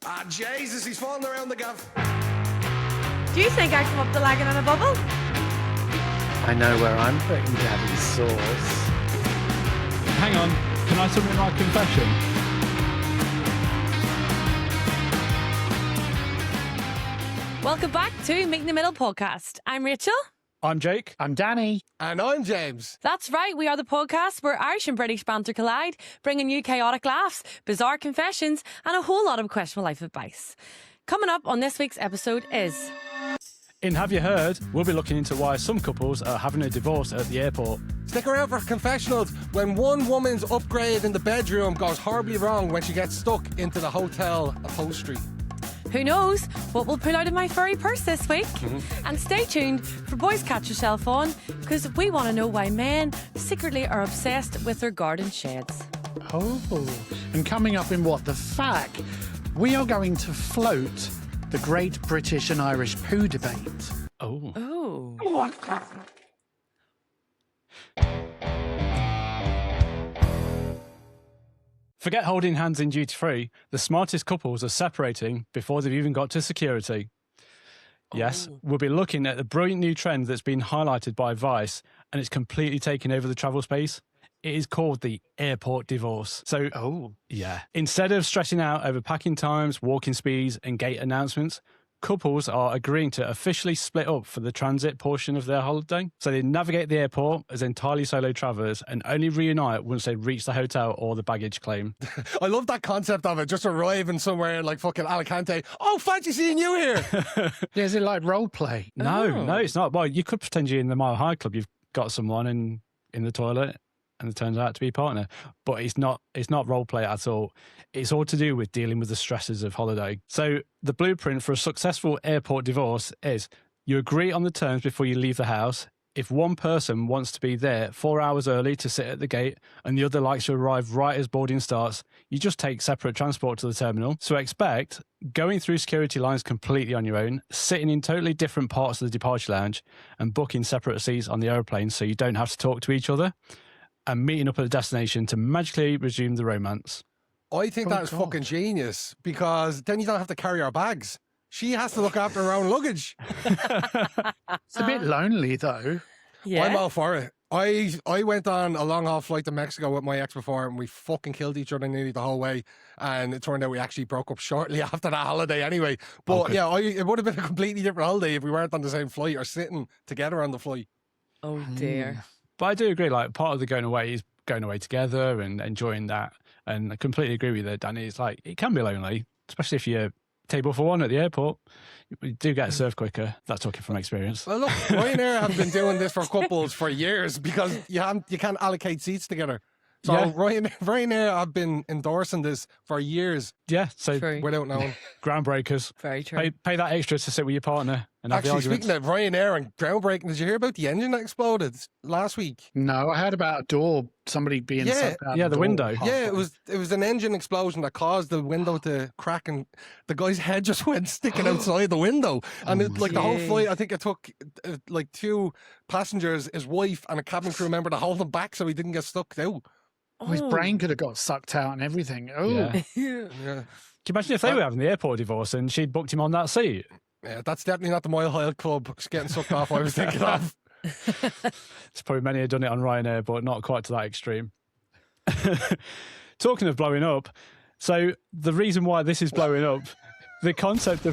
Ah, Jesus, he's falling around the gaff. Do you think I come up the lagging on a bubble? I know where I'm putting Daddy's sauce. Hang on, can I submit my confession? Welcome back to Meet in the Middle podcast. I'm Rachel. I'm Jake. I'm Danny. And I'm James. That's right, we are the podcast where Irish and British banter collide, bringing you chaotic laughs, bizarre confessions, and a whole lot of questionable life advice. Coming up on this week's episode is... In Have You Heard, we'll be looking into why some couples are having a divorce at the airport. Stick around for Confessionals when one woman's upgrade in the bedroom goes horribly wrong when she gets stuck into the hotel upholstery. Who knows what we'll pull out of my furry purse this week? And stay tuned for Boys Catch Yourself On, because we want to know why men secretly are obsessed with their garden sheds. Oh, and coming up in What the Fack, we are going to float the great British and Irish poo debate. Oh. Forget holding hands in duty-free. The smartest couples are separating before they've even got to security. Yes, we'll be looking at the brilliant new trend that's been highlighted by Vice, and it's completely taken over the travel space. It is called the airport divorce. So, yeah. Instead of stressing out over packing times, walking speeds, and gate announcements, couples are agreeing to officially split up for the transit portion of their holiday. So they navigate the airport as entirely solo travellers and only reunite once they reach the hotel or the baggage claim. I love that concept of it, just arriving somewhere like fucking Alicante. Oh, fancy seeing you here. Yeah, is it like role play? No, it's not. Well, you could pretend you're in the Mile High Club. You've got someone in the toilet and it turns out to be a partner. But it's not role play at all. It's all to do with dealing with the stresses of holiday. So the blueprint for a successful airport divorce is you agree on the terms before you leave the house. If one person wants to be there 4 hours early to sit at the gate and the other likes to arrive right as boarding starts, you just take separate transport to the terminal. So expect going through security lines completely on your own, sitting in totally different parts of the departure lounge and booking separate seats on the aeroplane so you don't have to talk to each other, and meeting up at a destination to magically resume the romance. I think that is fucking genius, because then you don't have to carry our bags. She has to look after her own luggage. It's a bit lonely, though. Yeah. I'm all for it. I went on a long haul flight to Mexico with my ex before, and we fucking killed each other nearly the whole way. And it turned out we actually broke up shortly after that holiday anyway. But yeah, it would have been a completely different holiday if we weren't on the same flight or sitting together on the flight. Oh, dear. But I do agree, like, part of the going away is going away together and enjoying that. And I completely agree with you, Danny. It's like, it can be lonely, especially if you're table for one at the airport. You do get served quicker. That's talking from experience. Well, look, Ryanair have been doing this for couples for years because you can't allocate seats together. So Yeah. Ryanair have been endorsing this for years Yeah, so True. without knowing. groundbreakers. Very true. Pay that extra to sit with your partner and have the Actually, arguments. speaking of Ryanair and groundbreaking, did you hear about the engine that exploded last week? No, I heard about a door, somebody being Yeah. sucked out Yeah, the door. window. Yeah, it was an engine explosion that caused the window to crack, and the guy's head just went sticking outside the window. And the whole flight, I think it took like 2 passengers, his wife, and a cabin crew member to hold him back so he didn't get stuck out. Oh, his brain could have got sucked out and everything. Oh, Yeah. Yeah. Can you imagine if they were having the airport divorce and she'd booked him on that seat? Yeah, that's definitely not the Mile High Club getting sucked off I was thinking of. There's probably many have done it on Ryanair, but not quite to that extreme. Talking of blowing up, so the reason why this is blowing up, the concept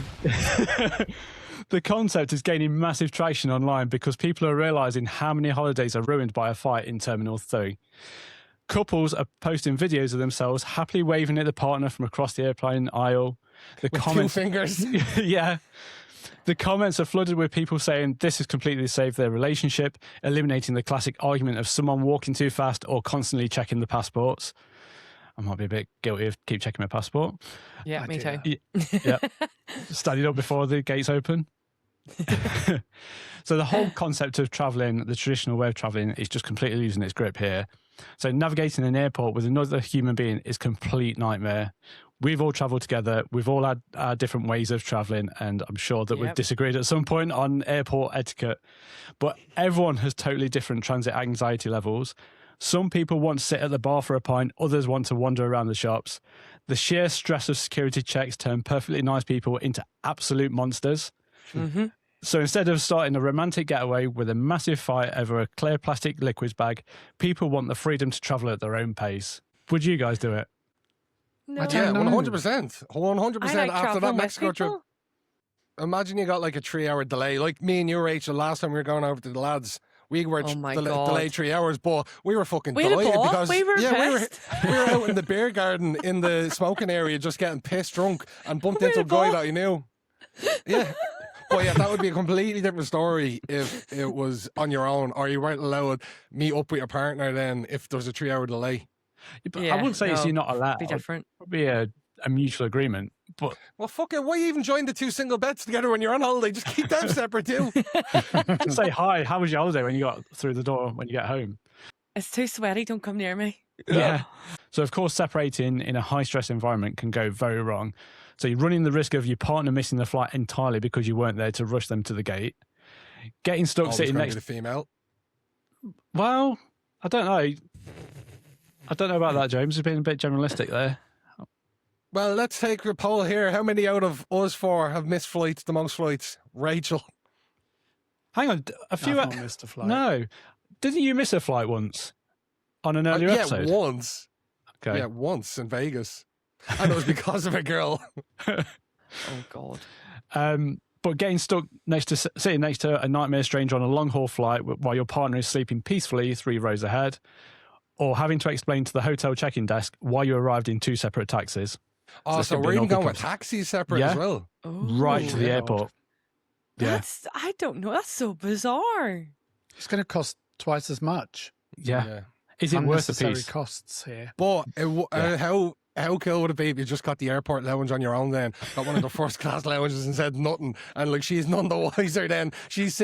is gaining massive traction online because people are realising how many holidays are ruined by a fight in Terminal 3. Couples are posting videos of themselves happily waving at the partner from across the airplane aisle. The With 2 comments, fingers. yeah. The comments are flooded with people saying this has completely saved their relationship, eliminating the classic argument of someone walking too fast or constantly checking the passports. I might be a bit guilty of keep checking my passport. Yeah, me too. Yeah. Standing up before the gates open. So the whole concept of travelling, the traditional way of travelling, is just completely losing its grip here. So navigating an airport with another human being is a complete nightmare. We've all travelled together. We've all had our different ways of travelling, and I'm sure that we've disagreed at some point on airport etiquette. But everyone has totally different transit anxiety levels. Some people want to sit at the bar for a pint. Others want to wander around the shops. The sheer stress of security checks turn perfectly nice people into absolute monsters. Mm-hmm. So instead of starting a romantic getaway with a massive fight over a clear plastic liquids bag, people want the freedom to travel at their own pace. Would you guys do it? No. I don't know. 100%. 100% I like after that traveling with Mexico trip. people. Imagine you got like a 3-hour delay. Like me and you, Rachel, last time we were going over to the lads, we were Oh my God. delayed 3 hours, but we were fucking We had a delighted ball. because We were we pissed. we were out in the beer garden in the smoking area just getting pissed drunk and bumped We into a had a guy ball. that you knew. Yeah. But yeah, that would be a completely different story if it was on your own or you weren't allowed to meet up with your partner then if there was a 3-hour delay. But Yeah, I wouldn't say it's no, you're not allowed. Be different. It'd be a mutual agreement. But Well, fuck it. Why even join the 2 single beds together when you're on holiday? Just keep them separate too. say hi, how was your holiday when you got through the door when you get home? It's too sweaty. Don't come near me. Yeah. So, of course, separating in a high stress environment can go very wrong. So, you're running the risk of your partner missing the flight entirely because you weren't there to rush them to the gate. Getting stuck Always sitting gonna next. be the female. Well, I don't know. I don't know about that, James. You've been a bit generalistic there. Well, let's take a poll here. How many out of us 4 have missed flights, the most flights? Rachel. Hang on, a few. I've not missed a flight. No, didn't you miss a flight once on an earlier episode? Yeah, once. Okay. Yeah, once in Vegas. And it was because of a girl. Oh God. But getting stuck sitting next to a nightmare stranger on a long haul flight while your partner is sleeping peacefully 3 rows ahead, or having to explain to the hotel check-in desk why you arrived in 2 separate taxis. Oh, this so could be we're an even awkward going with conversation. taxis separate Yeah. as well. Right to the yeah. airport. Yeah. That's, I don't know. That's so bizarre. It's going to cost twice as much. Yeah. Is it worth the Unnecessary piece? costs here. But Yeah. how cool would it be if you just got the airport lounge on your own then? Got one of the first class lounges and said nothing. And like she's none the wiser then. She's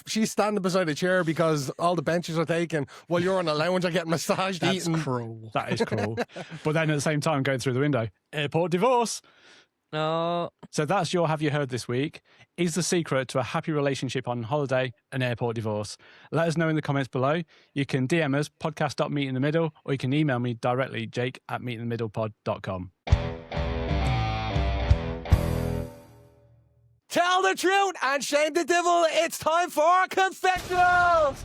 she's standing beside a chair because all the benches are taken while you're on a lounge and getting massaged, That's eating. cruel. That is cruel. But then at the same time, going through the window, airport divorce. No. So that's your Have You Heard this week. Is the secret to a happy relationship on holiday an airport divorce? Let us know in the comments below. You can DM us, podcast.meetinthemiddle, or you can email me directly, jake@meetinthemiddlepod.com. Tell the truth and shame the devil. It's time for Confessionals.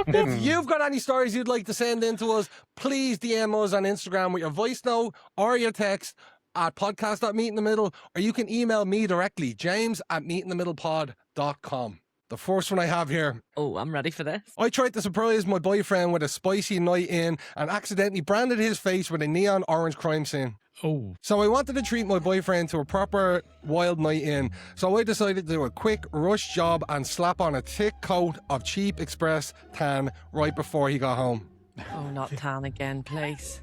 If you've got any stories you'd like to send in to us, please DM us on Instagram with your voice note or your text at podcast.meetinthemiddle, or you can email me directly, james@meetinthemiddlepod.com. The first one I have here. Oh, I'm ready for this. I tried to surprise my boyfriend with a spicy night in and accidentally branded his face with a neon orange crime scene. Oh, So I wanted to treat my boyfriend to a proper wild night in, so I decided to do a quick rush job and slap on a thick coat of cheap express tan right before he got home. Oh, not tan again, please.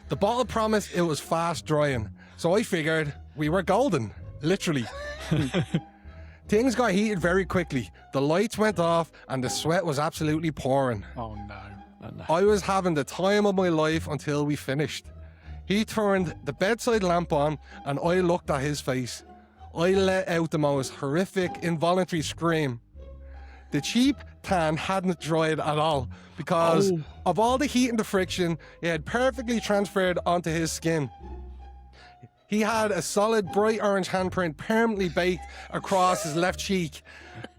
The bottle promised it was fast drying, so I figured we were golden, literally. Things got heated very quickly. The lights went off and the sweat was absolutely pouring. Oh, no. I was having the time of my life until we finished. He turned the bedside lamp on and I looked at his face. I let out the most horrific, involuntary scream. The cheap tan hadn't dried at all because of all the heat and the friction, it had perfectly transferred onto his skin. He had a solid bright orange handprint permanently baked across his left cheek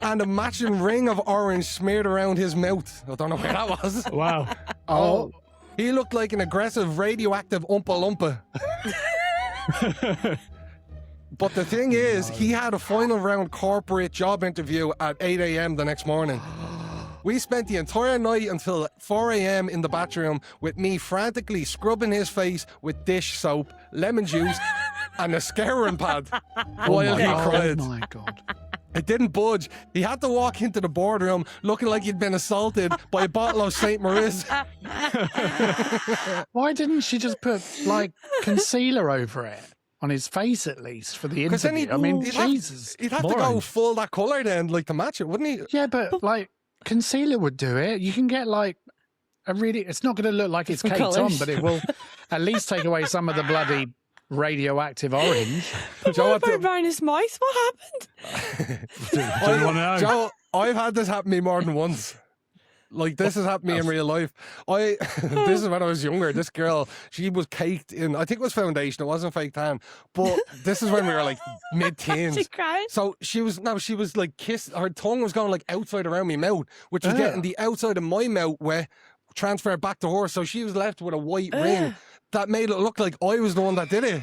and a matching ring of orange smeared around his mouth. I don't know where that was. wow. Oh, He looked like an aggressive radioactive Oompa Loompa. But the thing is, he had a final round corporate job interview at 8 a.m. the next morning. We spent the entire night until 4 a.m. in the bathroom with me frantically scrubbing his face with dish soap, lemon juice, and a scouring pad while he cried. Oh, my God. It didn't budge. He had to walk into the boardroom looking like he'd been assaulted by a bottle of St. Maurice. Why didn't she just put, like, concealer over it? On his face, at least, for the 'Cause then interview. I mean, he'd have- Jesus. He'd have to go Boring. full that colour then, like to match it, wouldn't he? Yeah, but, like, concealer would do it. You can get, like, a really... It's not going to look like it's Different caked on, colours. but it will at least take away some of the bloody radioactive orange. What Joe, about around his mouth? What happened? Didn't want to know. Joe, I've had this happen to me more than once. Like, this has happened to me in real life. This is when I was younger. This girl, she was caked in, I think it was foundation. It wasn't fake tan. But this is when we were like mid-teens. She cried. So she was like her tongue was going like outside around my mouth, which was getting the outside of my mouth wet, transferred back to her. So she was left with a white ring. That made it look like I was the one that did it.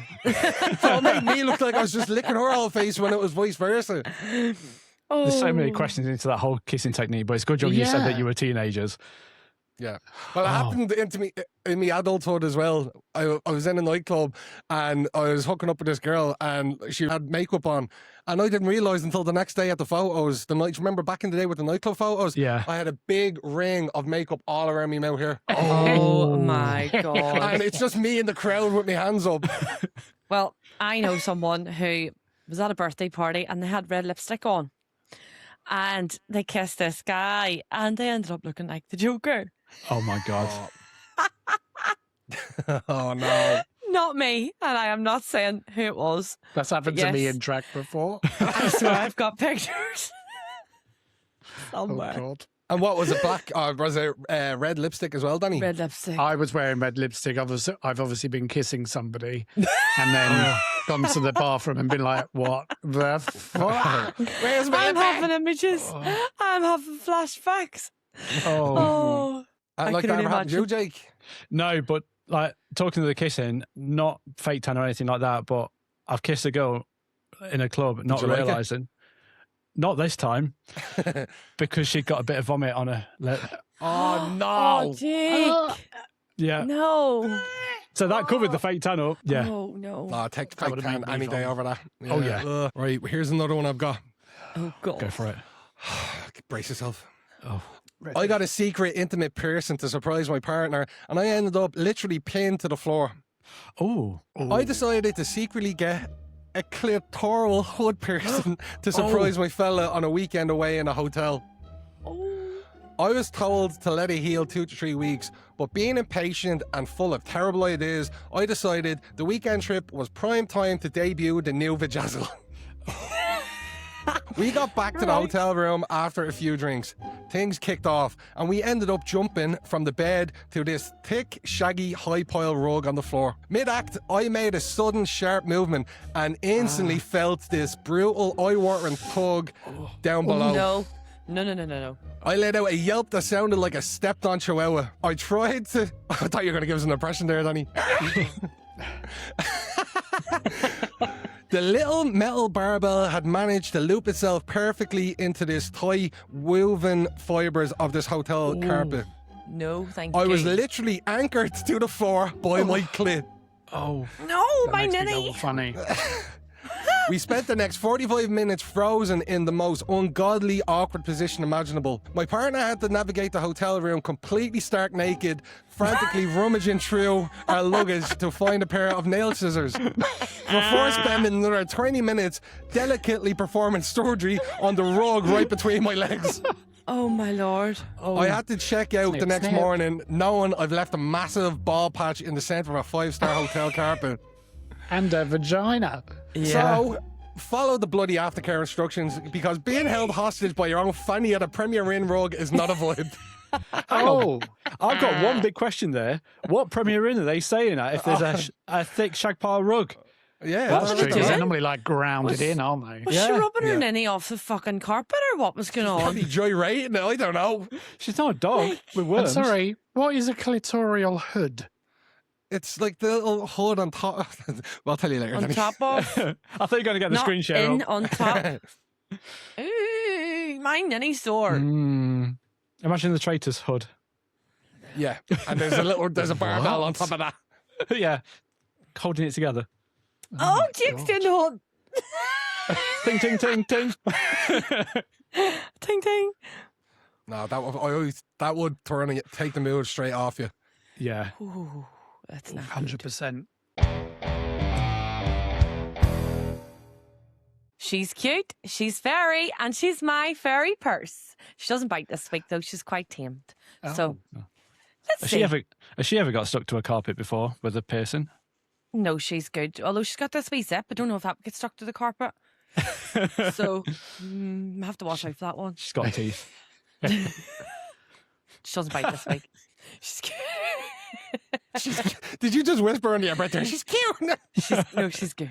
So it made me look like I was just licking her whole face when it was vice versa. There's so many questions into that whole kissing technique, but it's good job you said that you were teenagers. Yeah. Well, it happened into me in my adulthood as well. I was in a nightclub and I was hooking up with this girl and she had makeup on. And I didn't realise until the next day at the photos, remember back in the day with the nightclub photos? Yeah. I had a big ring of makeup all around my mouth here. Oh my God. And it's just me in the crowd with my hands up. Well, I know someone who was at a birthday party and they had red lipstick on. And they kissed this guy and they ended up looking like the Joker. Oh my God. Oh no. Not me. And I am not saying who it was. That's happened to me in drag before. I swear I've got pictures somewhere. Oh, God. And what was it, black? Was it red lipstick as well, Danny? Red lipstick. I was wearing red lipstick. I've obviously been kissing somebody and then gone to the bathroom and been like, what the fuck? Where's my I'm lip? having images. I'm having flashbacks. Oh. I Like can that only ever happened to you, imagine. Jake? No, but like talking to the kissing, not fake tan or anything like that, but I've kissed a girl in a club, not you like it? realising. Not this time, because she got a bit of vomit on her lip. Oh no. Oh, Jake. Yeah. No. So that covered the fake tan up. Yeah. Oh, no. No, take the That fake would've tan made me any day vomit. over that. Oh, yeah. Ugh. Right, here's another one I've got. Oh, God. Go for it. Brace yourself. Oh. I got a secret intimate piercing to surprise my partner, and I ended up literally pinned to the floor. Oh. I decided to secretly get a clitoral hood piercing to surprise my fella on a weekend away in a hotel. I was told to let it heal 2 to 3 weeks, but being impatient and full of terrible ideas, I decided the weekend trip was prime time to debut the new Vajazzle. We got back to the hotel room after a few drinks. Things kicked off, and we ended up jumping from the bed to this thick, shaggy, high-pile rug on the floor. Mid-act, I made a sudden, sharp movement and instantly felt this brutal, eye-watering tug down below. No. I let out a yelp that sounded like a stepped-on chihuahua. I tried to... I thought you were going to give us an impression there, Danny. The little metal barbell had managed to loop itself perfectly into this tight, woven fibres of this hotel carpet. No, thank you. I was literally anchored to the floor by my clit. Oh. No, my Makes me ninny. double funny. We spent the next 45 minutes frozen in the most ungodly, awkward position imaginable. My partner had to navigate the hotel room completely stark naked, frantically rummaging through our luggage to find a pair of nail scissors. Before spending another 20 minutes delicately performing surgery on the rug right between my legs. Oh, my Lord. I had to check out the next snip. morning knowing I've left a massive ball patch in the centre of a 5-star hotel carpet. And a vagina. So, follow the bloody aftercare instructions because being held hostage by your own fanny at a Premier Inn rug is not a vibe. Oh. I've got one big question there. What Premier Inn are they saying at if there's a thick shag pile rug? Yeah, That's well, true. doing? They're normally like grounded in, aren't they? Was she rubbing her ninny off the fucking carpet or what was going on? Probably gyrating it, I don't know. She's not a dog with I'm worms. sorry, what is a clitorial hood? It's like the little hood on top. Well, I'll tell you later. On Danny. top of? I thought you were going to get the Not screen share in, up. on top. Ooh, my ninny sore. Imagine the traitor's hood. Yeah, and there's a barbell on top of that. Yeah. Holding it together. Oh, Jake's in the hood. Ting, ting, ting, ting. Ting, ting. No, that would take the mood straight off you. Yeah. Ooh, that's not good. 100%. She's cute, she's furry, and she's my furry purse. She doesn't bite this week, though. She's quite tamed. So, let's Has see. she ever got stuck to a carpet before with a piercing? No, she's good. Although she's got this wee zip. I don't know if that gets stuck to the carpet. So, I have to watch out for that one. She's got teeth. She doesn't bite this week. She's cute. Did you just whisper in the breath there? She's cute. She's good.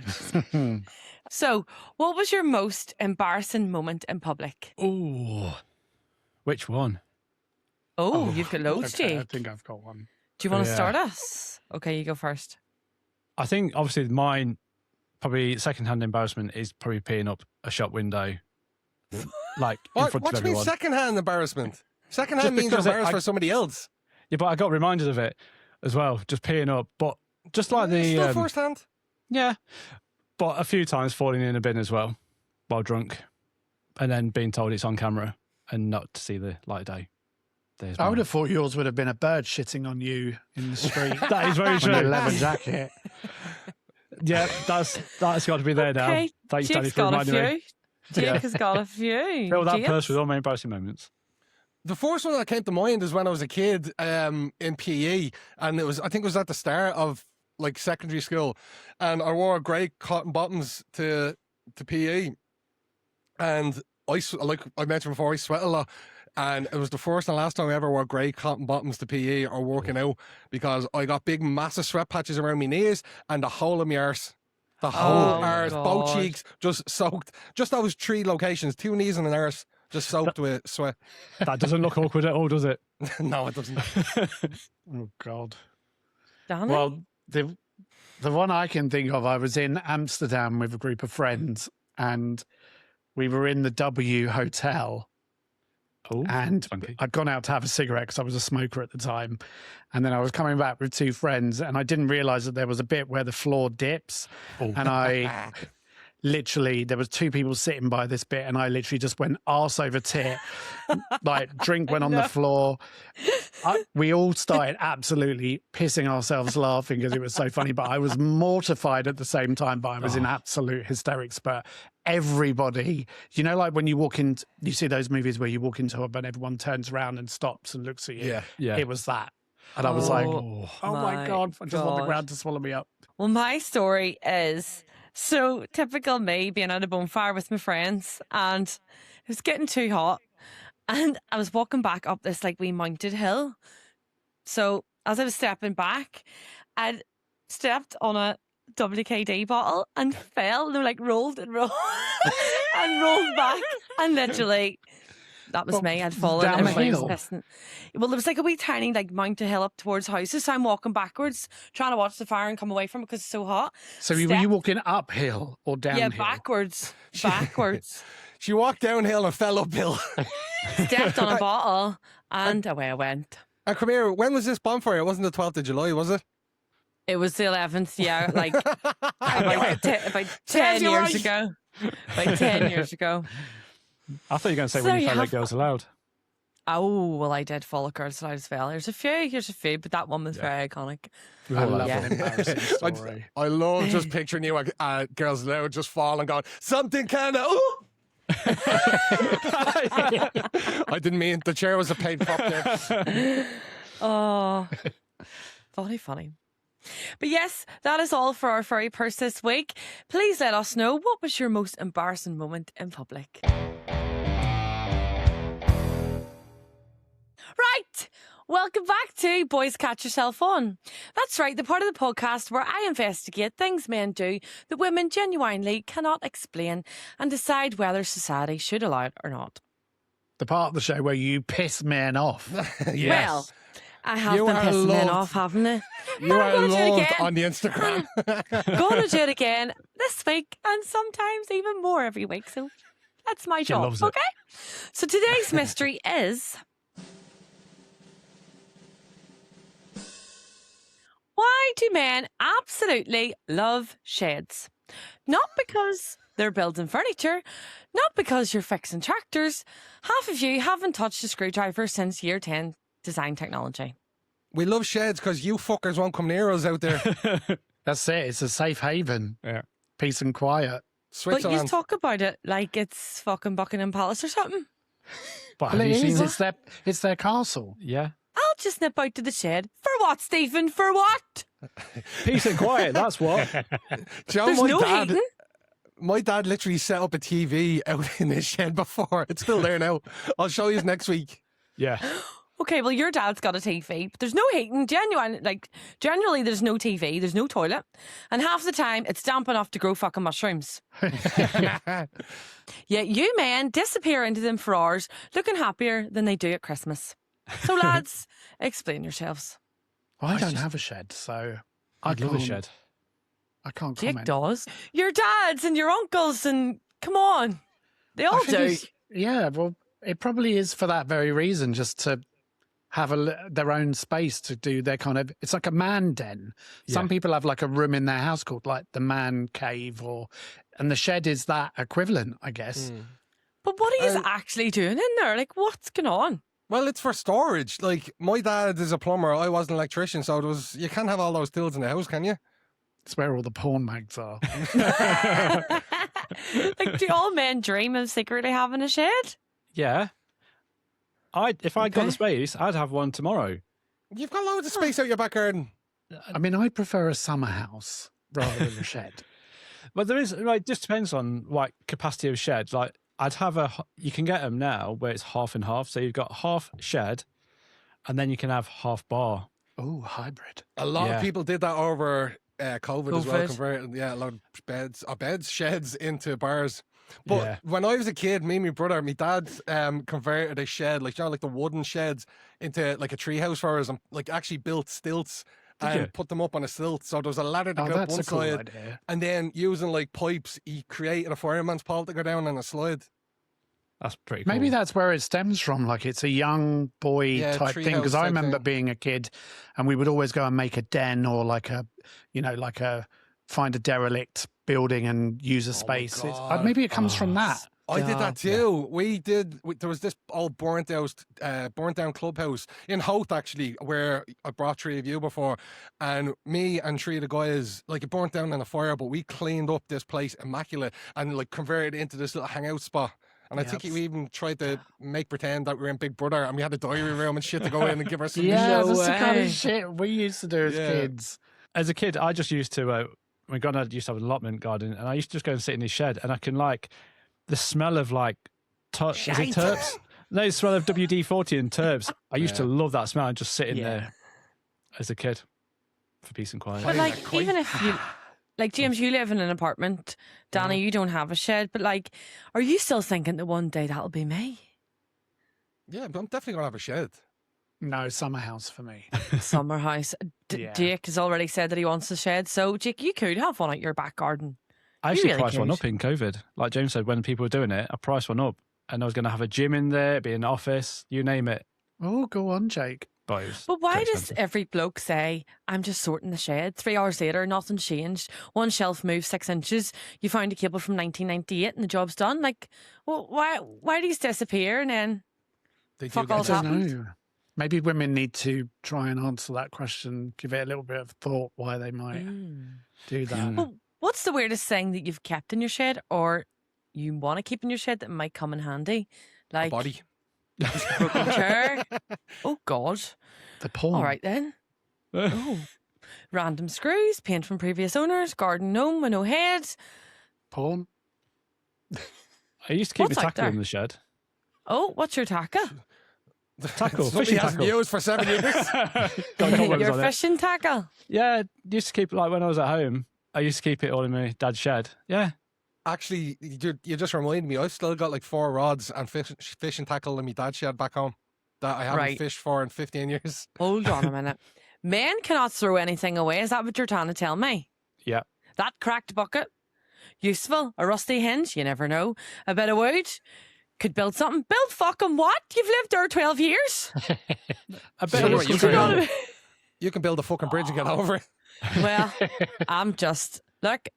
So, what was your most embarrassing moment in public? Ooh. Which one? Oh, you've got loads, Okay, I Jake. think I've got one. Do you want to Yeah. start us? Okay, you go first. I think obviously mine, probably second-hand embarrassment is probably peeing up a shop window, like in What front do of you mean everyone. second-hand embarrassment? Second-hand Just means you're because embarrassed I- for somebody else. Yeah, but I got reminded of it as well, just peeing up. But just like the Still first-hand. yeah, but a few times falling in a bin as well while drunk, and then being told it's on camera and not to see the light of day. There's I would mine. have thought yours would have been a bird shitting on you in the street. That is very on true. your leather jacket. Yeah, that's got to be there now. Okay, Thanks, Danny, Jake's for got a reminding me. few. Jake has got a few. Fill that James? purse with all my embarrassing moments. The first one that came to mind is when I was a kid in PE, and I think it was at the start of like secondary school, and I wore grey cotton bottoms to PE, and like I mentioned before, I sweat a lot, and it was the first and last time I ever wore grey cotton bottoms to PE or working out, because I got big massive sweat patches around my knees and the whole of my arse. The whole arse, both God. cheeks, just soaked. Just those 3 locations, 2 knees and an arse, just soaked with sweat. That doesn't look awkward at all, does it? No, it doesn't. Oh, God. Danny? Well, the one I can think of, I was in Amsterdam with a group of friends, and we were in the W Hotel, Oh, and funky. I'd gone out to have a cigarette because I was a smoker at the time. And then I was coming back with 2 friends, and I didn't realize that there was a bit where the floor dips. Oh. And I literally, there was 2 people sitting by this bit, and I literally just went arse over tit. Like, drink went on the floor. We all started absolutely pissing ourselves laughing because it was so funny, but I was mortified at the same time, but I was in absolute hysterics. But everybody, you know, like when you walk in, you see those movies where you walk into a and everyone turns around and stops and looks at you. Yeah. It was that. And I was like, Oh, oh my God, I just want the God. ground to swallow me up. Well, my story is so typical me being at a bonfire with my friends, and it was getting too hot, and I was walking back up this like wee mounted hill. So as I was stepping back, I'd stepped on a WKD bottle and fell. They like rolled and rolled and rolled back, and literally. That was me. I'd fallen. down the Everybody was hill? pissing. Well, there was like a wee tiny like mountain hill up towards houses. So I'm walking backwards, trying to watch the fire and come away from it because it's so hot. So were you Step- walking uphill or downhill? Yeah, backwards. Backwards. She walked downhill and fell uphill. Stepped on a bottle and away I went. And come here, when was this bonfire? It wasn't the 12th of July, was it? It was the 11th, yeah, like about 10 Serves you years right. ago. About 10 years ago. I thought you were going to say So when you you felt like have- girls allowed. Oh, well, I did follow Girls Aloud as well. Here's a few, but that one was very iconic. I love Yeah. an embarrassing story. I love just picturing you at Girls Aloud just falling, going, something kind of, ooh. I didn't mean the chair was a paid prop there. Oh, funny. But yes, that is all for our furry purse this week. Please let us know, what was your most embarrassing moment in public? Right, welcome back to Boys Catch Yourself On. That's right, the part of the podcast where I investigate things men do that women genuinely cannot explain and decide whether society should allow it or not. The part of the show where you piss men off. Yes. Well, I have You been are pissing men loved. off, haven't I? You are gonna do it loved again. on the Instagram. Gonna do it again this week and sometimes even more every week. So that's my job. loves it. Okay. So today's mystery is, why do men absolutely love sheds? Not because they're building furniture, not because you're fixing tractors. Half of you haven't touched a screwdriver since year 10 design technology. We love sheds because you fuckers won't come near us out there. That's it. It's a safe haven. Yeah. Peace and quiet. But Switzerland. you talk about it like it's fucking Buckingham Palace or something. But Well, have it you is. seen It's their castle. Yeah. I'll just nip out to the shed. For what, Stephen? For what? Peace and quiet, that's what. Joe, There's no heating. my dad literally set up a TV out in his shed before. It's still there now. I'll show you next week. Yeah. Okay, well, your dad's got a TV, but there's no heating. Generally, there's no TV, there's no toilet, and half the time it's damp enough to grow fucking mushrooms. Yet you men disappear into them for hours, looking happier than they do at Christmas. So, lads, explain yourselves. Well, I don't have a shed, so I'd love a shed. I can't Jake comment. does. Your dads and your uncles, and come on, they all I think do. yeah, well, it probably is for that very reason, just to have their own space to do their kind of, it's like a man den. Some people have like a room in their house called like the man cave, and the shed is that equivalent, I guess. But what are you actually doing in there? Like, what's going on? Well, it's for storage. Like, my dad is a plumber. I was an electrician, so you can't have all those tools in the house, can you? It's where all the porn mags are. Like, do all men dream of secretly having a shed? Yeah. If I got the space, I'd have one tomorrow. You've got loads of space out your back garden. I mean, I prefer a summer house rather than a shed. But there is, like, just depends on like capacity of shed. Like, I'd have you can get them now where it's half and half. So you've got half shed, and then you can have half bar. Oh, hybrid. A lot of people did that over COVID as well. COVID. Converted, a lot of sheds into bars. But when I was a kid, me and my brother, my dad converted a shed, like, like the wooden sheds, into like a treehouse for us, and like actually built stilts and put them up on a stilt. So there was a ladder to go up one side, idea. and then using like pipes, he created a fireman's pole to go down on a slide. That's pretty cool. Maybe that's where it stems from. Like, it's a young boy type thing. Because I remember being a kid, and we would always go and make a den, or like find a derelict building and use a space. Maybe it comes from that. I did that too. There was this old burnt down clubhouse in Howth, actually, where I brought 3 of you before, and me and 3 of the guys, like, it burnt down in a fire, but we cleaned up this place immaculate and like converted it into this little hangout spot. And I think we even tried to make pretend that we were in Big Brother, and we had a diary room and shit to go in and give us some that's the kind of shit we used to do as kids. As a kid, I just used to, my granddad used to have an allotment garden, and I used to just go and sit in his shed, and I can, like, the smell of, like, is it terps? No, the smell of WD-40 and terps. I used to love that smell and just sit in there as a kid for peace and quiet. But, like, even if you... Like, James, you live in an apartment. Danny, you don't have a shed. But, like, are you still thinking that one day that'll be me? Yeah, but I'm definitely going to have a shed. No, summer house for me. Summer house. Jake has already said that he wants a shed. So, Jake, you could have one at your back garden. I actually priced one up in COVID. Like James said, when people were doing it, I priced one up. And I was going to have a gym in there, be an office, you name it. Oh, go on, Jake. But why does every bloke say, I'm just sorting the shed? 3 hours later, nothing's changed. One shelf moved 6 inches. You found a cable from 1998 and the job's done. Like, well, why do you disappear and then fuck all's happened? Maybe women need to try and answer that question, give it a little bit of thought why they might do that. Well, what's the weirdest thing that you've kept in your shed or you want to keep in your shed that might come in handy? Like a body. Broken chair. Oh, God. The porn. All right, then. Random screws, paint from previous owners, garden gnome with no head. Porn. I used to keep What's the out tackle there? in the shed. Oh, what's your tackle? Tackle, Somebody fishing hasn't tackle. used for 7 years. Got cobwebs Your on it. fishing tackle. Yeah, used to keep, like, when I was at home, I used to keep it all in my dad's shed. Yeah. Actually, you just reminded me, I've still got like 4 rods and fishing tackle in my dad's shed back home that I haven't fished for in 15 years. Hold on a minute. Men cannot throw anything away. Is that what you're trying to tell me? Yeah. That cracked bucket? Useful. A rusty hinge? You never know. A bit of wood? Could build something. Build fucking what? You've lived there 12 years? I bet So it what, is. you can build a fucking bridge and get over it. Well, I'm just... Look,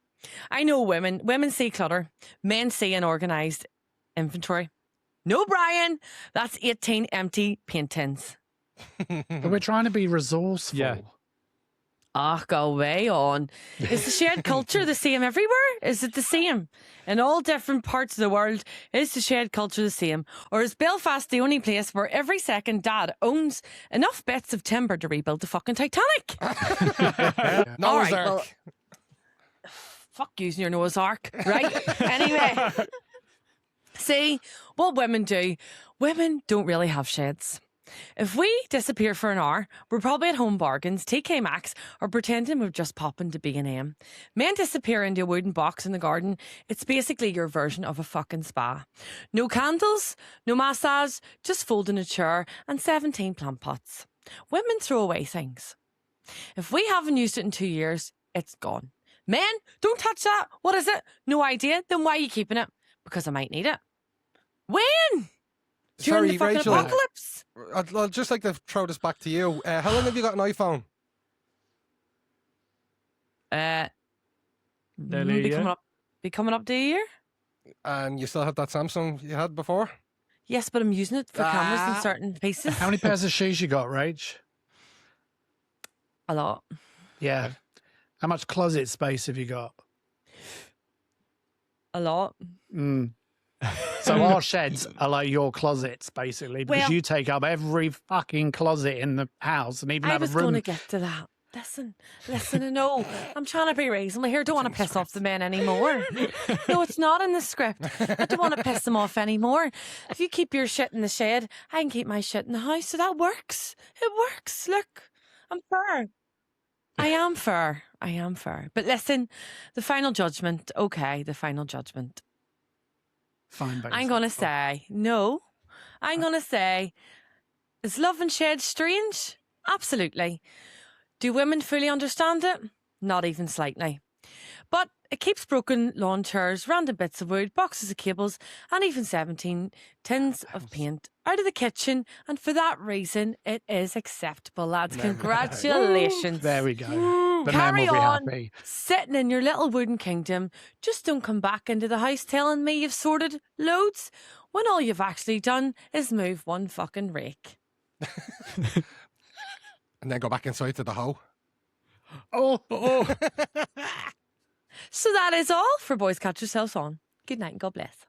I know women see clutter. Men see an organised inventory. No, Brian. That's 18 empty paint tins. But we're trying to be resourceful. Yeah. Go way on. Is the shed culture the same everywhere? Is it the same? In all different parts of the world, is the shed culture the same? Or is Belfast the only place where every second dad owns enough bits of timber to rebuild the fucking Titanic? All Noah's right, Ark. Fuck using your Noah's Ark, right? Anyway, see, what women do, women don't really have sheds. If we disappear for an hour, we're probably at Home Bargains, TK Maxx, or pretending we've just popped into B&M. Men disappear into a wooden box in the garden. It's basically your version of a fucking spa. No candles, no massage, just folding a chair and 17 plant pots. Women throw away things. If we haven't used it in 2 years, it's gone. Men, don't touch that. What is it? No idea. Then why are you keeping it? Because I might need it. When? During the fucking Rachel, apocalypse. I'd just like to throw this back to you. How long have you got an iPhone? Nearly a Be year. coming up to a year? And you still have that Samsung you had before? Yes, but I'm using it for cameras in certain pieces. How many pairs of shoes you got, Rach? A lot. Yeah. How much closet space have you got? A lot. Mm. So our sheds are like your closets, basically, because Well- you take up every fucking closet in the house and even I have was a room. going to get to that. Listen, I know. I'm trying to be reasonable here. Don't want to piss off the men anymore. No, it's not in the script. I don't want to piss them off anymore. If you keep your shit in the shed, I can keep my shit in the house. So that works. It works. Look, I'm fair. I am fair. But listen, the final judgment. Okay, the final judgment. Fine, baby. I'm going to say, no. I'm going to say, is love and shed strange? Absolutely. Do women fully understand it? Not even slightly. But it keeps broken lawn chairs, random bits of wood, boxes of cables, and even 17 tins of paint out of the kitchen. And for that reason, it is acceptable, lads. Congratulations. There we go. The men Carry will be on happy. sitting in your little wooden kingdom. Just don't come back into the house telling me you've sorted loads when all you've actually done is move one fucking rake. And then go back inside to the hoe? Oh. So that is all for Boys Catch Yourselves On. Good night and God bless.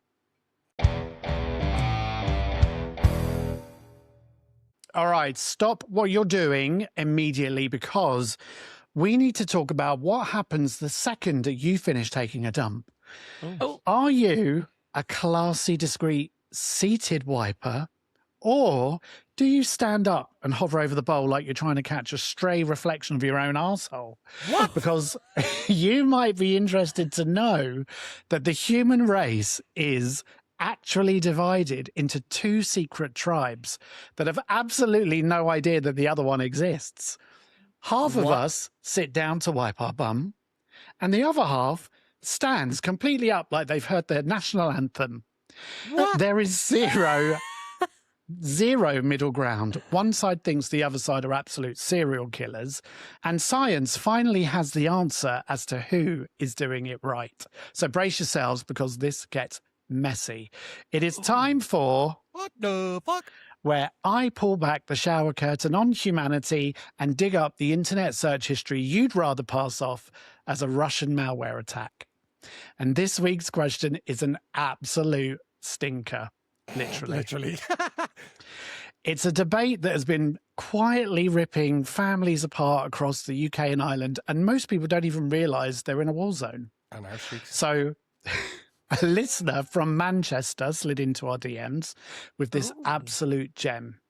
All right, stop what you're doing immediately because we need to talk about what happens the second that you finish taking a dump. Oh. Are you a classy, discreet, seated wiper? Or do you stand up and hover over the bowl like you're trying to catch a stray reflection of your own arsehole? What? Because you might be interested to know that the human race is actually divided into two secret tribes that have absolutely no idea that the other one exists. Half of us sit down to wipe our bum, and the other half stands completely up like they've heard their national anthem. What? There is zero middle ground. One side thinks the other side are absolute serial killers, and science finally has the answer as to who is doing it right. So brace yourselves because this gets messy. It is time for What the fuck? where I pull back the shower curtain on humanity and dig up the internet search history you'd rather pass off as a Russian malware attack. And this week's question is an absolute stinker. Literally. It's a debate that has been quietly ripping families apart across the UK and Ireland, and most people don't even realise they're in a war zone. And our streaks. So a listener from Manchester slid into our DMs with this absolute gem.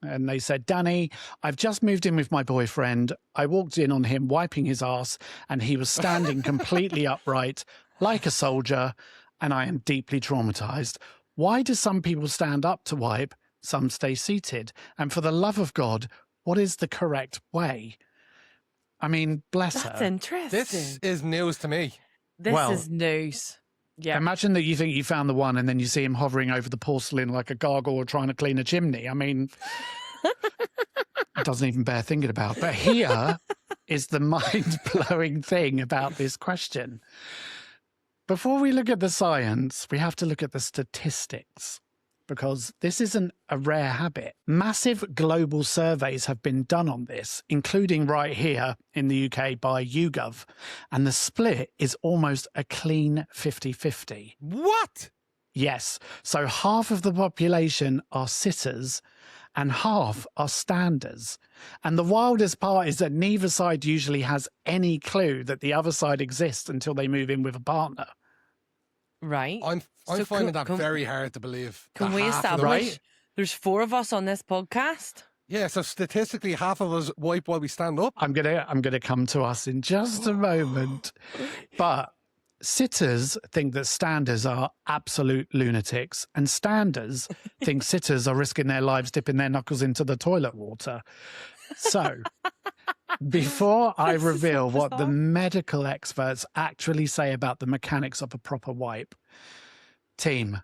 And they said, Danny, I've just moved in with my boyfriend. I walked in on him wiping his ass, and he was standing completely upright like a soldier, and I am deeply traumatized. Why do some people stand up to wipe, some stay seated? And for the love of God, what is the correct way? I mean, bless That's her. interesting. This is news to me. This well- is news. Yeah. Imagine that you think you found the one and then you see him hovering over the porcelain like a gargoyle trying to clean a chimney. I mean, it doesn't even bear thinking about. But here is the mind-blowing thing about this question. Before we look at the science, we have to look at the statistics because this isn't a rare habit. Massive global surveys have been done on this, including right here in the UK by YouGov, and the split is almost a clean 50-50. What? Yes, so half of the population are sitters and half are standers. And the wildest part is that neither side usually has any clue that the other side exists until they move in with a partner. Right. I'm So finding can- that can- very hard to believe. Can that we half of the- establish There's 4 of us on this podcast. Yeah, so statistically, half of us wipe while we stand up. I'm gonna come to us in just a moment. But sitters think that standers are absolute lunatics, and standers think sitters are risking their lives dipping their knuckles into the toilet water. So, before I This is reveal so what the bizarre. medical experts actually say about the mechanics of a proper wipe, team,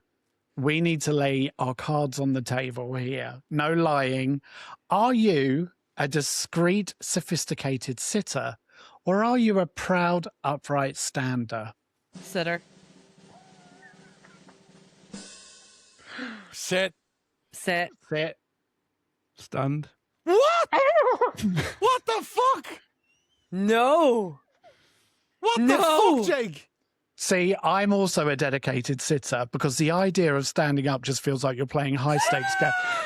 we need to lay our cards on the table here. No lying. Are you a discreet, sophisticated sitter, or are you a proud, upright stander? Sitter. Sit. Sit. Sit. Stand. What? What the fuck? No. What No. the fuck, Jake? See, I'm also a dedicated sitter because the idea of standing up just feels like you're playing high stakes,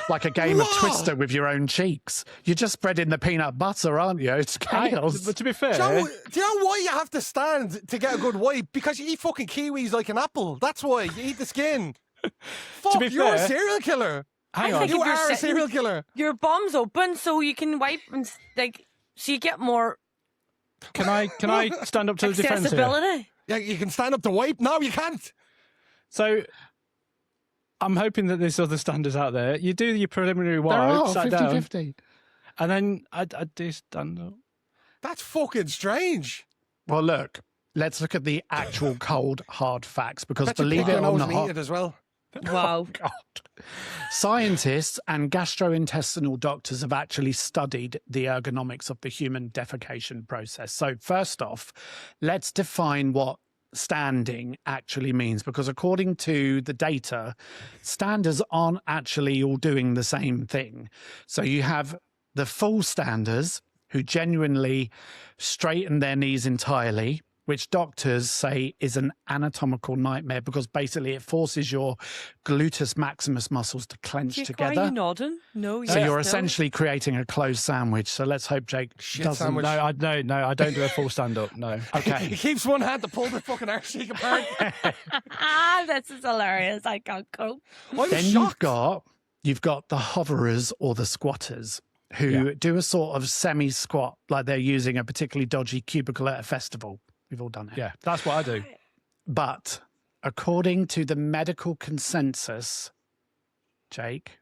like a game of Whoa. Twister with your own cheeks. You're just spreading the peanut butter, aren't you? It's chaos. But to be fair, Joe, do you know why you have to stand to get a good wipe? Because you eat fucking kiwis like an apple. That's why. You eat the skin. Fuck, be you're a fair- serial killer. hang I on. think You if you're are a sitting- serial killer. Your bum's open so you can wipe and so you get more Can I stand up to the defence here? accessibility. Yeah, you can stand up to wipe. No, you can't. So I'm hoping that there's other standards out there. You do your preliminary There wipe, are sat down, 50-50. and then I do stand up. That's fucking strange. Well, look, let's look at the actual cold, hard facts because Bet you believe pick it your or nose and eat not, it as well. Wow. God. Scientists and gastrointestinal doctors have actually studied the ergonomics of the human defecation process. So first off, let's define what standing actually means, because according to the data, standers aren't actually all doing the same thing. So you have the full standers who genuinely straighten their knees entirely, which doctors say is an anatomical nightmare because basically it forces your gluteus maximus muscles to clench Jake, together. why are you nodding? No, So yes, you're no. essentially creating a closed sandwich. So let's hope Jake Shit doesn't. sandwich. No, I don't do a full stand up. No. He Okay. keeps one hand to pull the fucking arse cheek apart. This is hilarious. I can't cope. I'm Then shocked. you've got the hoverers or the squatters who do a sort of semi squat, like they're using a particularly dodgy cubicle at a festival. We've all done it. Yeah, that's what I do. But according to the medical consensus, Jake,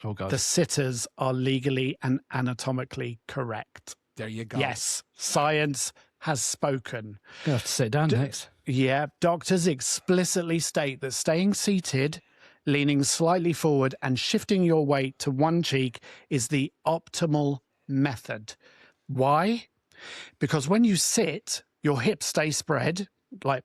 Oh god. the sitters are legally and anatomically correct. There you go. Yes, science has spoken. Gonna have to sit down next. Yeah, doctors explicitly state that staying seated, leaning slightly forward, and shifting your weight to one cheek is the optimal method. Why? Because when you sit, your hips stay spread, like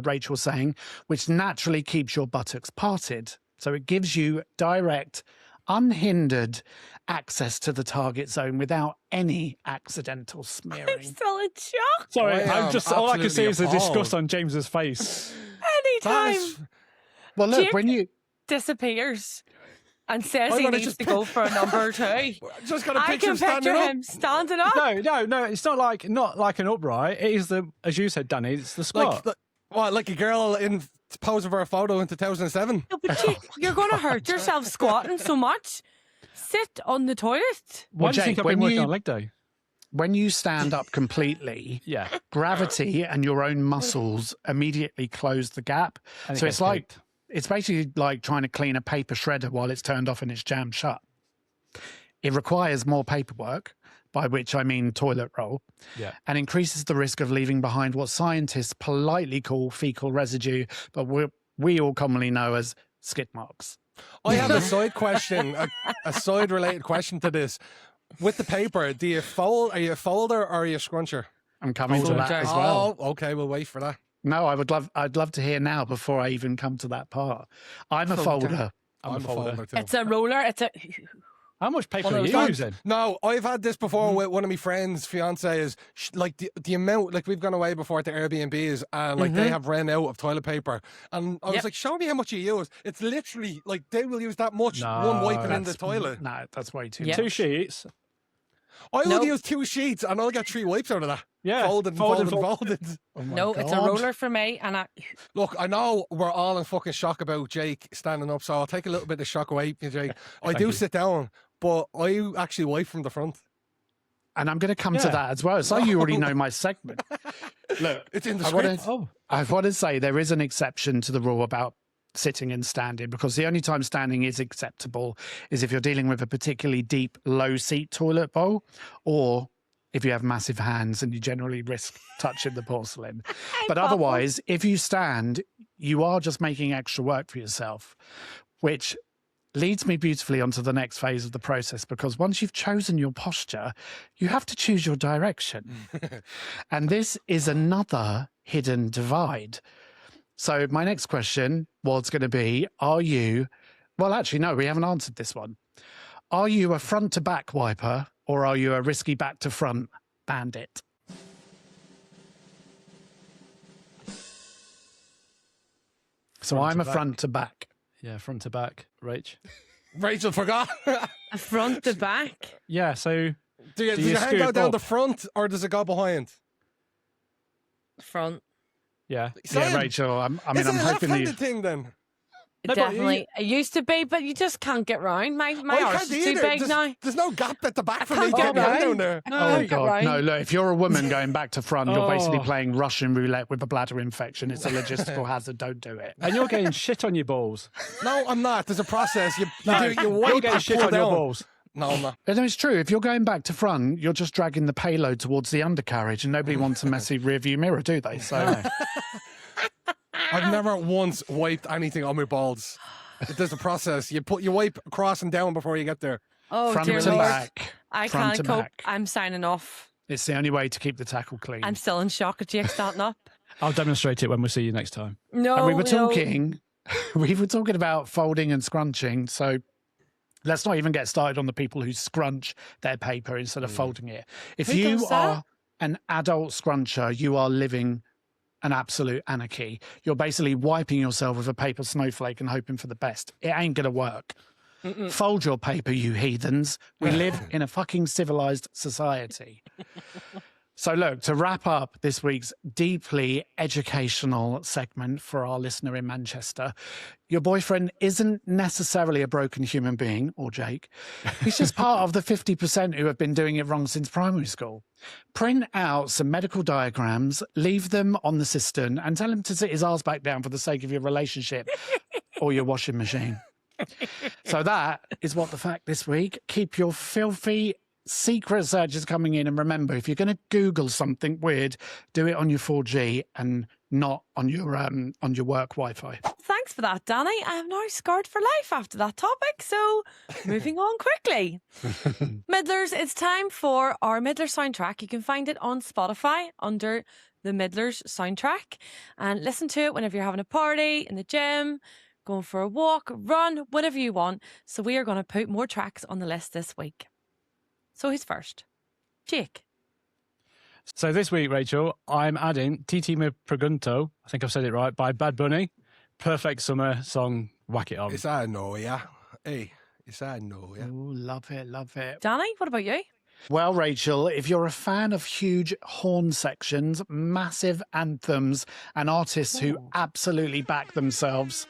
Rachel was saying, which naturally keeps your buttocks parted. So it gives you direct, unhindered access to the target zone without any accidental I'm smearing. still in shock. Sorry, I I'm am just all I can see is the absolutely disgust appalled. on James's face. That Anytime is, Well, look, Jake- when you disappears and says I'm he gonna needs just to go for a number 2. just got a I picture can of standing picture up. him standing up. No, it's not like an upright. It is the, as you said, Danny, it's the squat. Like a girl in posing for a photo in 2007. No, but Jake, you're going to hurt yourself squatting so much. Sit on the toilet. Why Well, do you think Jake, I've been when working you- on leg day? when you stand up completely, Yeah. gravity and your own muscles immediately close the gap. And it So gets it's like peaked. it's basically like trying to clean a paper shredder while it's turned off and it's jammed shut. It requires more paperwork, by which I mean toilet roll, Yeah. and increases the risk of leaving behind what scientists politely call fecal residue, but we all commonly know as skid marks. I have a side question, a side related question to this. With the paper, do you fold? Are you a folder or are you a scruncher? I'm coming to Folder. that as well. Oh, okay, we'll wait for that. No, I'd love to hear now before I even come to that part. I'm a Folder. folder. I'm a folder. too. It's a roller. It's a. How much paper One of are those you ones. using? No, I've had this before with one of my friends' fiancées. Like the amount, like we've gone away before to Airbnbs, and like they have ran out of toilet paper, and I was Yep. like, "Show me how much you use." It's literally like they will use that much No, one wiping in the That's- toilet. No, that's way too Yeah. much. 2 sheets. I would Nope. use 2 sheets, and I'll get 3 wipes out of that. Yeah, folded. Oh my No, it's a God. roller for me. And Look, I know we're all in fucking shock about Jake standing up, so I'll take a little bit of shock away from you, Jake. I do sit down, but I actually wipe from the front. And I'm going to come to Yeah. that as well. So you already know my segment. Look, It's in the I want script. to. I want to say there is an exception to the rule about sitting and standing, because the only time standing is acceptable is if you're dealing with a particularly deep, low seat toilet bowl, or if you have massive hands and you generally risk touching the porcelain. But otherwise, if you stand, you are just making extra work for yourself, which leads me beautifully onto the next phase of the process, because once you've chosen your posture, you have to choose your direction. And this is another hidden divide. So my next question was going to be, are you, well, actually, no, we haven't answered this one. Are you a front to back wiper, or are you a risky back to front bandit? So Front I'm to a back. front to back. Yeah, front to back, Rach. Rachel forgot. a front to back. Yeah, so Does you your hand go scoop down up? the front, or does it go behind? Front. yeah. Yeah, Same. Rachel, I'm Is it a hoping that left-handed you... thing then? No, but Definitely. It used to be, but you just can't get round. My I arse can't is too either. big There's, now. there's no gap at the back for can't me get getting my hand round. down there. I Oh, can't get God. round. No, look, if you're a woman going back to front, you're basically Oh. playing Russian roulette with a bladder infection. It's a logistical hazard. Don't do it. And you're getting shit on your balls. No, I'm not. There's a process. You No, wipe you're getting and shit pull on your down. balls. No, I'm not. No, it's true. If you're going back to front, you're just dragging the payload towards the undercarriage, and nobody wants a messy rearview mirror, do they? So I've never once wiped anything on my balls. There's a process. You wipe across and down before you get there. Oh, front dear to Lord. back. I front can't to cope. back. I'm signing off. It's the only way to keep the tackle clean. I'm still in shock at Jake starting up. I'll demonstrate it when we see you next time. No, And we were no. talking, we were talking about folding and scrunching. So let's not even get started on the people who scrunch their paper instead of folding it. If Who you does that? are an adult scruncher, you are living an absolute anarchy. You're basically wiping yourself with a paper snowflake and hoping for the best. It ain't going to work. Fold your paper, you heathens. We live in a fucking civilized society. So look, to wrap up this week's deeply educational segment for our listener in Manchester, your boyfriend isn't necessarily a broken human being, or Jake. He's just part of the 50% who have been doing it wrong since primary school. Print out some medical diagrams, leave them on the cistern, and tell him to sit his arse back down for the sake of your relationship or your washing machine. So that is what the fact this week. Keep your filthy secret searches coming in, and remember, if you're going to Google something weird, do it on your 4G and not on your work Wi-Fi. Thanks for that, Danny. I am now scarred for life after that topic, so moving on quickly. Middlers, it's time for our Middler soundtrack. You can find it on Spotify under the Middlers soundtrack, and listen to it whenever you're having a party, in the gym, going for a walk, run, whatever you want. So we are going to put more tracks on the list this week. So who's first? Jake. So this week, Rachel, I'm adding Titi Me Pregunto, I think I've said it right, by Bad Bunny. Perfect summer song, whack it on. It's a no, yeah. Hey, it's a no, yeah. Oh, love it, love it. Danny, what about you? Well, Rachel, if you're a fan of huge horn sections, massive anthems, and artists who absolutely back themselves.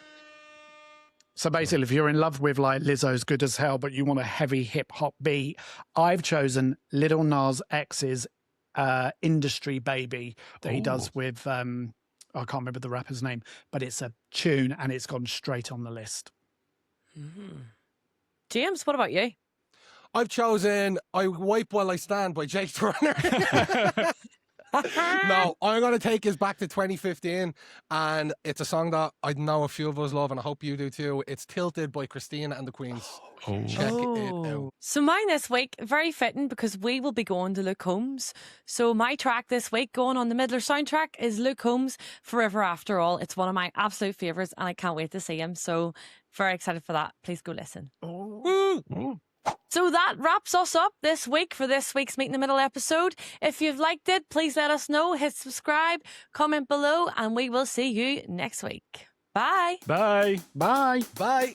So basically, if you're in love with like Lizzo's Good as Hell, but you want a heavy hip hop beat, I've chosen Lil Nas X's Industry Baby that he does with, I can't remember the rapper's name, but it's a tune and it's gone straight on the list. James, what about you? I've chosen I Wipe While I Stand by Jake Turner. No, I'm going to take us back to 2015, and it's a song that I know a few of us love, and I hope you do too. It's Tilted by Christina and the Queens. Check it out. So mine this week, very fitting because we will be going to Luke Combs. So my track this week going on the Middler soundtrack is Luke Combs, Forever After All. It's one of my absolute favourites and I can't wait to see him. So very excited for that. Please go listen. So that wraps us up this week for this week's Meet in the Middle episode. If you've liked it, please let us know. Hit subscribe, comment below, and we will see you next week. Bye. Bye. Bye. Bye.